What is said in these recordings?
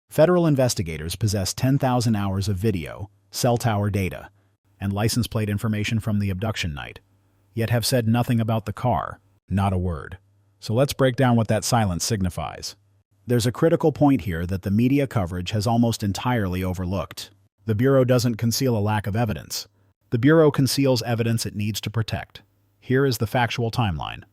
Federal investigators possess 10,000 hours of video, cell tower data, and license plate information from the abduction night, yet have said nothing about the car, not a word. So let's break down what that silence signifies. There's a critical point here that the media coverage has almost entirely overlooked. The Bureau doesn't conceal a lack of evidence. The Bureau conceals evidence it needs to protect. Here is the factual timeline.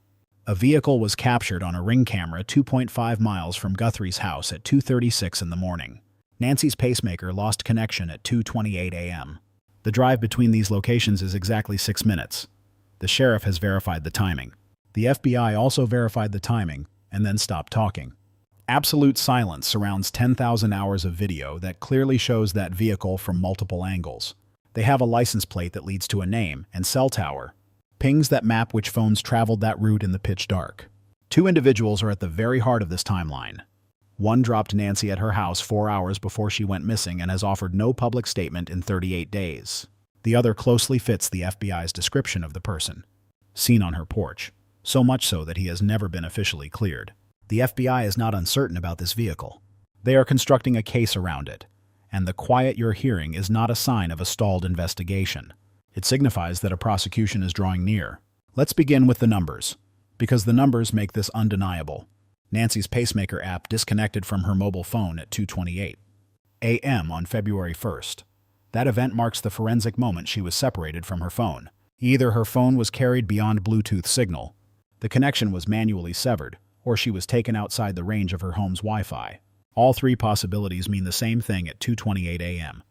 A vehicle was captured on a Ring camera 2.5 miles from Guthrie's house at 2:36 in the morning. Nancy's pacemaker lost connection at 2:28 a.m. The drive between these locations is exactly 6 minutes. The sheriff has verified the timing. The FBI also verified the timing and then stopped talking. Absolute silence surrounds 10,000 hours of video that clearly shows that vehicle from multiple angles. They have a license plate that leads to a name and cell tower, pings that map which phones traveled that route in the pitch dark. Two individuals are at the very heart of this timeline. One dropped Nancy at her house 4 hours before she went missing and has offered no public statement in 38 days. The other closely fits the FBI's description of the person seen on her porch, so much so that he has never been officially cleared. The FBI is not uncertain about this vehicle. They are constructing a case around it, and the quiet you're hearing is not a sign of a stalled investigation. It signifies that a prosecution is drawing near. Let's begin with the numbers, because the numbers make this undeniable. Nancy's pacemaker app disconnected from her mobile phone at 2:28 a.m. on February 1st. That event marks the forensic moment she was separated from her phone. Either her phone was carried beyond Bluetooth signal, the connection was manually severed, or she was taken outside the range of her home's Wi-Fi. All three possibilities mean the same thing at 2:28 a.m.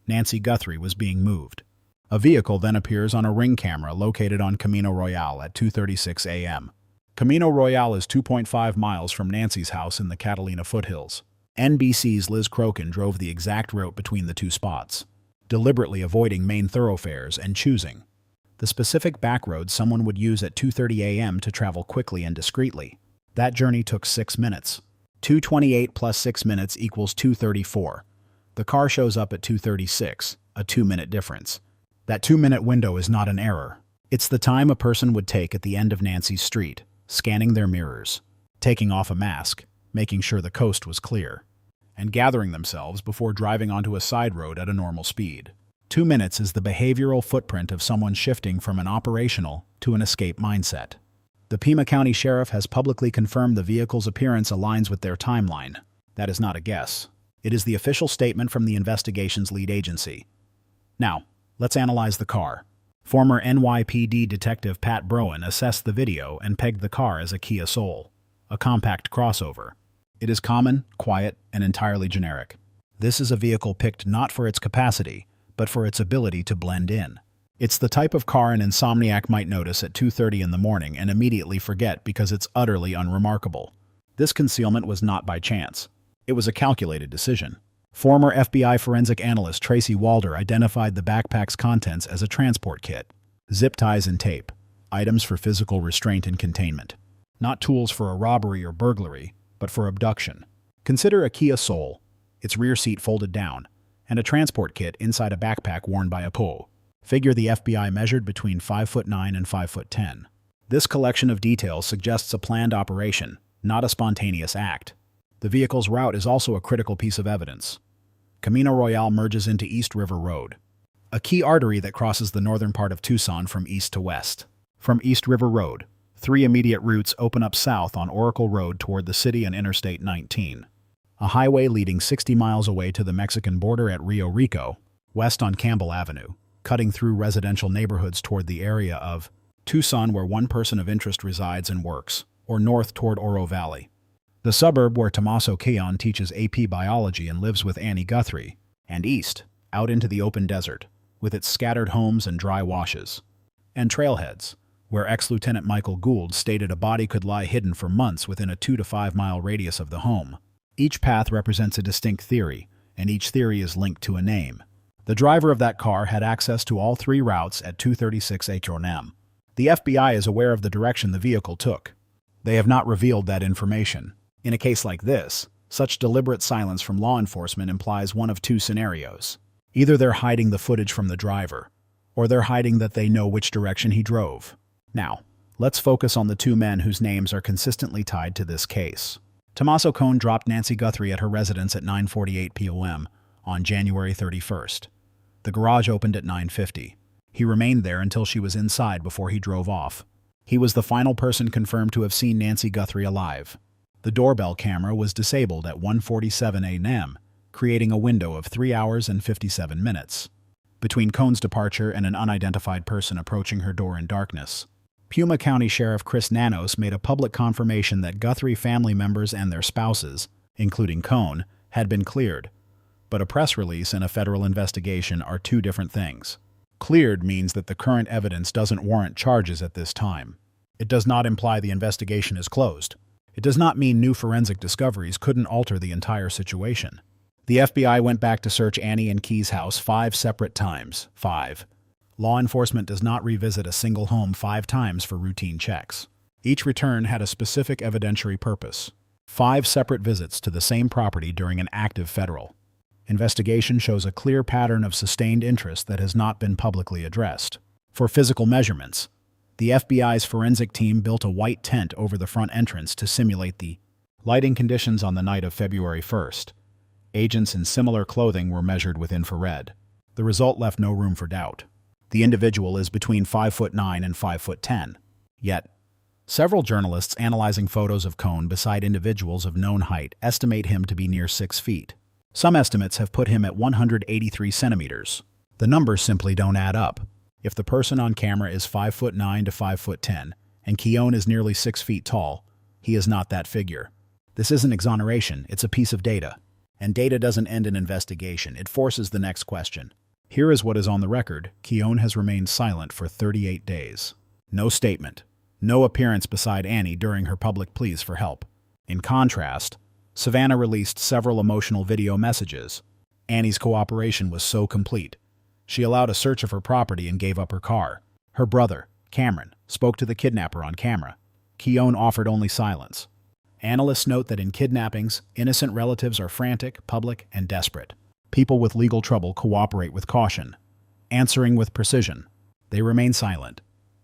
Nancy Guthrie was being moved. A vehicle then appears on a Ring camera located on Camino Royale at 2:36 a.m. Camino Royale is 2.5 miles from Nancy's house in the Catalina foothills. NBC's Liz Crokin drove the exact route between the two spots, deliberately avoiding main thoroughfares and choosing the specific back road someone would use at 2:30 a.m. to travel quickly and discreetly. That journey took 6 minutes. 2:28 plus 6 minutes equals 2:34. The car shows up at 2:36, a 2-minute difference. That 2-minute window is not an error. It's the time a person would take at the end of Nancy's street, scanning their mirrors, taking off a mask, making sure the coast was clear, and gathering themselves before driving onto a side road at a normal speed. 2 minutes is the behavioral footprint of someone shifting from an operational to an escape mindset. The Pima County Sheriff has publicly confirmed the vehicle's appearance aligns with their timeline. That is not a guess. It is the official statement from the investigation's lead agency. Now, let's analyze the car. Former NYPD Detective Pat Broen assessed the video and pegged the car as a Kia Soul, a compact crossover. It is common, quiet, and entirely generic. This is a vehicle picked not for its capacity, but for its ability to blend in. It's the type of car an insomniac might notice at 2:30 in the morning and immediately forget because it's utterly unremarkable. This concealment was not by chance. It was a calculated decision. Former FBI forensic analyst Tracy Walder identified the backpack's contents as a transport kit. Zip ties and tape, items for physical restraint and containment. Not tools for a robbery or burglary, but for abduction. Consider a Kia Soul, its rear seat folded down, and a transport kit inside a backpack worn by a PO. Figure the FBI measured between 5'9" and 5'10". This collection of details suggests a planned operation, not a spontaneous act. The vehicle's route is also a critical piece of evidence. Camino Royale merges into East River Road, a key artery that crosses the northern part of Tucson from east to west. From East River Road, 3 immediate routes open up south on Oracle Road toward the city and Interstate 19, a highway leading 60 miles away to the Mexican border at Rio Rico, west on Campbell Avenue, cutting through residential neighborhoods toward the area of Tucson where one person of interest resides and works, or north toward Oro Valley, the suburb where Tommaso Keon teaches AP biology and lives with Annie Guthrie, and east, out into the open desert, with its scattered homes and dry washes, and trailheads, where ex-Lieutenant Michael Gould stated a body could lie hidden for months within a 2 to 5 mile radius of the home. Each path represents a distinct theory, and each theory is linked to a name. The driver of that car had access to all 3 routes at 2:36 a.m. The FBI is aware of the direction the vehicle took. They have not revealed that information. In a case like this, such deliberate silence from law enforcement implies one of 2 scenarios. Either they're hiding the footage from the driver, or they're hiding that they know which direction he drove. Now, let's focus on the 2 men whose names are consistently tied to this case. Tommaso Cohn dropped Nancy Guthrie at her residence at 9:48 p.m. on January 31st. The garage opened at 9:50. He remained there until she was inside before he drove off. He was the final person confirmed to have seen Nancy Guthrie alive. The doorbell camera was disabled at 1:47 a.m., creating a window of 3 hours and 57 minutes between Cohn's departure and an unidentified person approaching her door in darkness. Pima County Sheriff Chris Nanos made a public confirmation that Guthrie family members and their spouses, including Cohn, had been cleared. But a press release and a federal investigation are two different things. Cleared means that the current evidence doesn't warrant charges at this time. It does not imply the investigation is closed. It does not mean new forensic discoveries couldn't alter the entire situation. The FBI went back to search Annie and Key's house 5 separate times. 5. Law enforcement does not revisit a single home 5 times for routine checks. Each return had a specific evidentiary purpose. 5 separate visits to the same property during an active federal investigation shows a clear pattern of sustained interest that has not been publicly addressed. For physical measurements, the FBI's forensic team built a white tent over the front entrance to simulate the lighting conditions on the night of February 1st. Agents in similar clothing were measured with infrared. The result left no room for doubt. The individual is between 5'9" and 5'10". Yet, several journalists analyzing photos of Cohn beside individuals of known height estimate him to be near 6 feet. Some estimates have put him at 183 centimeters. The numbers simply don't add up. If the person on camera is 5'9" to 5'10", and Keown is nearly 6 feet tall, he is not that figure. This isn't exoneration, it's a piece of data. And data doesn't end an investigation, it forces the next question. Here is what is on the record. Keown has remained silent for 38 days. No statement. No appearance beside Annie during her public pleas for help. In contrast, Savannah released several emotional video messages. Annie's cooperation was so complete. She allowed a search of her property and gave up her car. Her brother, Cameron, spoke to the kidnapper on camera. Keown offered only silence. Analysts note that in kidnappings, innocent relatives are frantic, public, and desperate. People with legal trouble cooperate with caution, answering with precision. They remain silent,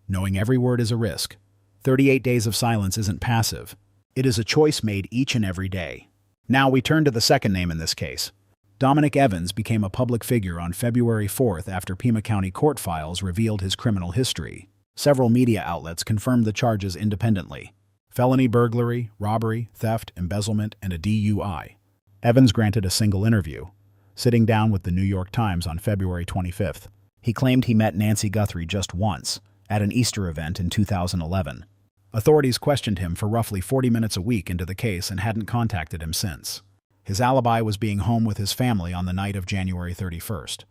knowing every word is a risk. 38 days of silence isn't passive. It is a choice made each and every day. Now we turn to the second name in this case. Dominic Evans became a public figure on February 4th after Pima County court files revealed his criminal history. Several media outlets confirmed the charges independently. Felony burglary, robbery, theft, embezzlement, and a DUI. Evans granted a single interview, sitting down with the New York Times on February 25th. He claimed he met Nancy Guthrie just once, at an Easter event in 2011. Authorities questioned him for roughly 40 minutes a week into the case and hadn't contacted him since. His alibi was being home with his family on the night of January 31st.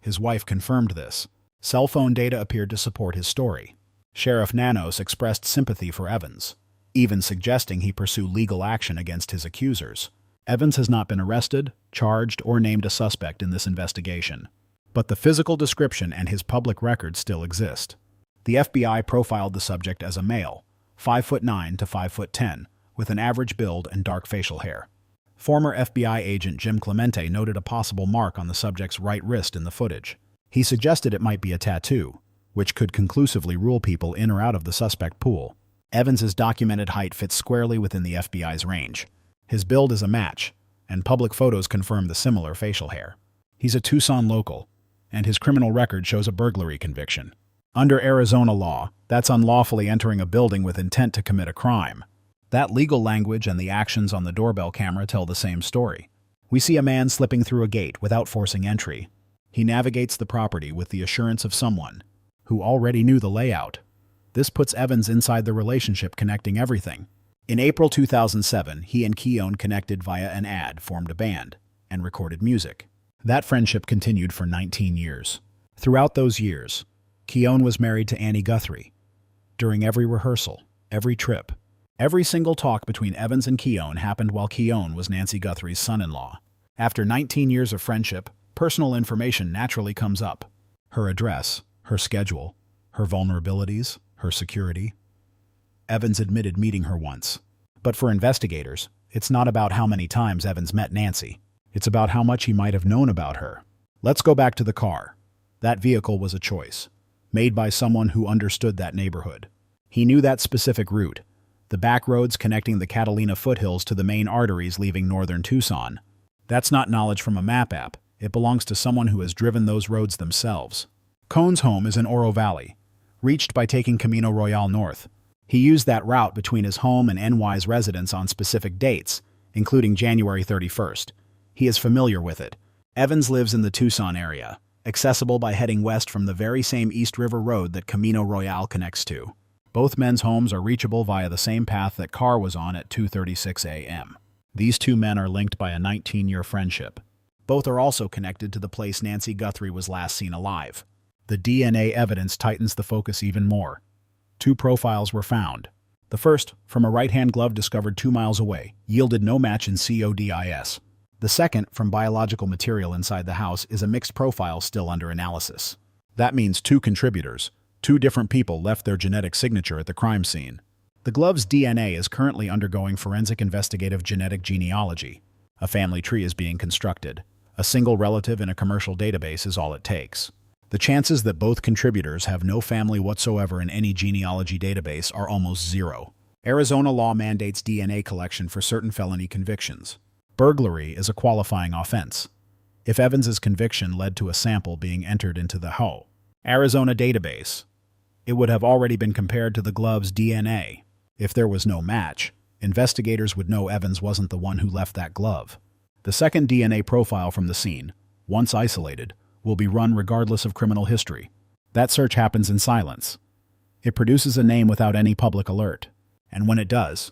His wife confirmed this. Cell phone data appeared to support his story. Sheriff Nanos expressed sympathy for Evans, even suggesting he pursue legal action against his accusers. Evans has not been arrested, charged, or named a suspect in this investigation. But the physical description and his public record still exist. The FBI profiled the subject as a male, 5'9" to 5'10", with an average build and dark facial hair. Former FBI agent Jim Clemente noted a possible mark on the subject's right wrist in the footage. He suggested it might be a tattoo, which could conclusively rule people in or out of the suspect pool. Evans's documented height fits squarely within the FBI's range. His build is a match, and public photos confirm the similar facial hair. He's a Tucson local, and his criminal record shows a burglary conviction. Under Arizona law, that's unlawfully entering a building with intent to commit a crime. That legal language and the actions on the doorbell camera tell the same story. We see a man slipping through a gate without forcing entry. He navigates the property with the assurance of someone who already knew the layout. This puts Evans inside the relationship connecting everything. In April 2007, he and Keown connected via an ad, formed a band, and recorded music. That friendship continued for 19 years. Throughout those years, Keown was married to Annie Guthrie. During every rehearsal, every trip, every single talk between Evans and Keown happened while Keown was Nancy Guthrie's son-in-law. After 19 years of friendship, personal information naturally comes up. Her address, her schedule, her vulnerabilities, her security. Evans admitted meeting her once. But for investigators, it's not about how many times Evans met Nancy. It's about how much he might have known about her. Let's go back to the car. That vehicle was a choice, made by someone who understood that neighborhood. He knew that specific route, the back roads connecting the Catalina foothills to the main arteries leaving northern Tucson. That's not knowledge from a map app. It belongs to someone who has driven those roads themselves. Cohn's home is in Oro Valley, reached by taking Camino Royale north. He used that route between his home and NY's residence on specific dates, including January 31st. He is familiar with it. Evans lives in the Tucson area, accessible by heading west from the very same East River Road that Camino Royale connects to. Both men's homes are reachable via the same path that Carr was on at 2:36 a.m. These two men are linked by a 19-year friendship. Both are also connected to the place Nancy Guthrie was last seen alive. The DNA evidence tightens the focus even more. Two profiles were found. The first, from a right-hand glove discovered 2 miles away, yielded no match in CODIS. The second, from biological material inside the house, is a mixed profile still under analysis. That means two contributors, two different people left their genetic signature at the crime scene. The glove's DNA is currently undergoing forensic investigative genetic genealogy. A family tree is being constructed. A single relative in a commercial database is all it takes. The chances that both contributors have no family whatsoever in any genealogy database are almost zero. Arizona law mandates DNA collection for certain felony convictions. Burglary is a qualifying offense. If Evans's conviction led to a sample being entered into the Arizona database, it would have already been compared to the glove's DNA. If there was no match, investigators would know Evans wasn't the one who left that glove. The second DNA profile from the scene, once isolated, will be run regardless of criminal history. That search happens in silence. It produces a name without any public alert. And when it does,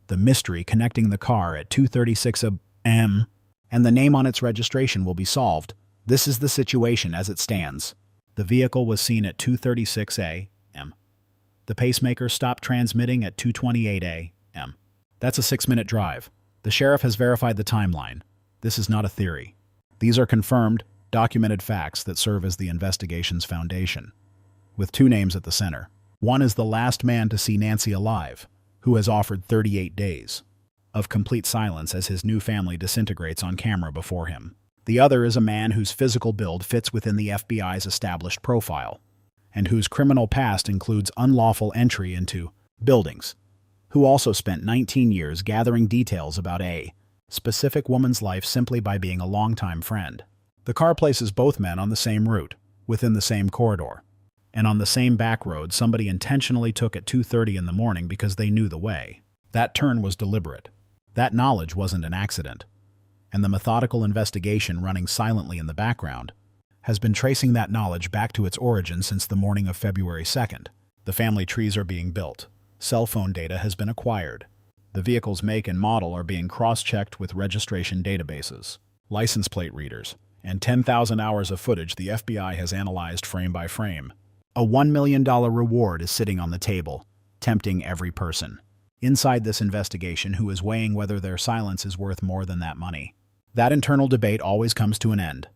the mystery connecting the car at 2:36 a.m. and the name on its registration will be solved. This is the situation as it stands. The vehicle was seen at 2:36 a.m. The pacemaker stopped transmitting at 2:28 a.m. That's a 6-minute drive. The sheriff has verified the timeline. This is not a theory. These are confirmed, documented facts that serve as the investigation's foundation, with two names at the center. One is the last man to see Nancy alive, who has offered 38 days of complete silence as his new family disintegrates on camera before him. The other is a man whose physical build fits within the FBI's established profile, and whose criminal past includes unlawful entry into buildings, who also spent 19 years gathering details about a specific woman's life simply by being a longtime friend. The car places both men on the same route, within the same corridor, and on the same back road somebody intentionally took at 2:30 in the morning because they knew the way. That turn was deliberate. That knowledge wasn't an accident. And the methodical investigation running silently in the background has been tracing that knowledge back to its origin since the morning of February 2nd. The family trees are being built. Cell phone data has been acquired. The vehicle's make and model are being cross-checked with registration databases, license plate readers, and 10,000 hours of footage the FBI has analyzed frame by frame. A $1 million reward is sitting on the table, tempting every person inside this investigation who is weighing whether their silence is worth more than that money. That internal debate always comes to an end.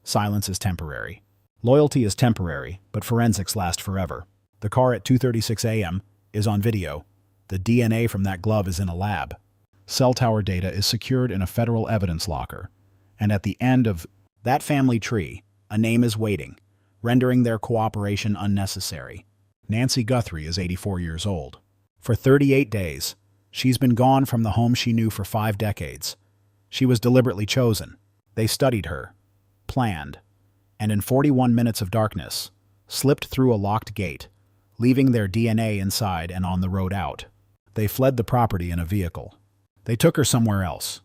Silence is temporary. Loyalty is temporary, but forensics last forever. The car at 2:36 a.m. is on video. The DNA from that glove is in a lab. Cell tower data is secured in a federal evidence locker. And at the end of that family tree, a name is waiting, rendering their cooperation unnecessary. Nancy Guthrie is 84 years old. For 38 days, she's been gone from the home she knew for 5 decades. She was deliberately chosen. They studied her, planned, and in 41 minutes of darkness, slipped through a locked gate, leaving their DNA inside and on the road out. They fled the property in a vehicle. They took her somewhere else.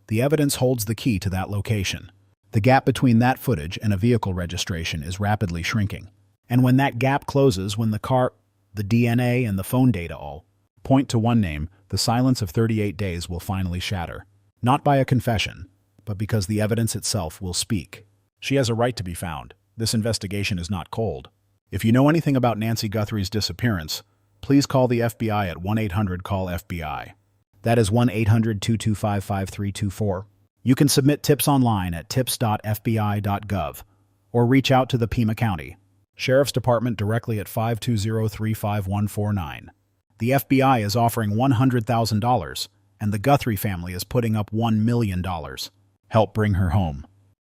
The evidence holds the key to that location. The gap between that footage and a vehicle registration is rapidly shrinking. And when that gap closes, when the car, the DNA, and the phone data all point to one name, the silence of 38 days will finally shatter. Not by a confession, but because the evidence itself will speak. She has a right to be found. This investigation is not cold. If you know anything about Nancy Guthrie's disappearance, please call the FBI at 1-800-CALL-FBI. That is 1-800-225-5324. You can submit tips online at tips.fbi.gov or reach out to the Pima County Sheriff's Department directly at 520-35149. The FBI is offering $100,000 and the Guthrie family is putting up $1 million. Help bring her home.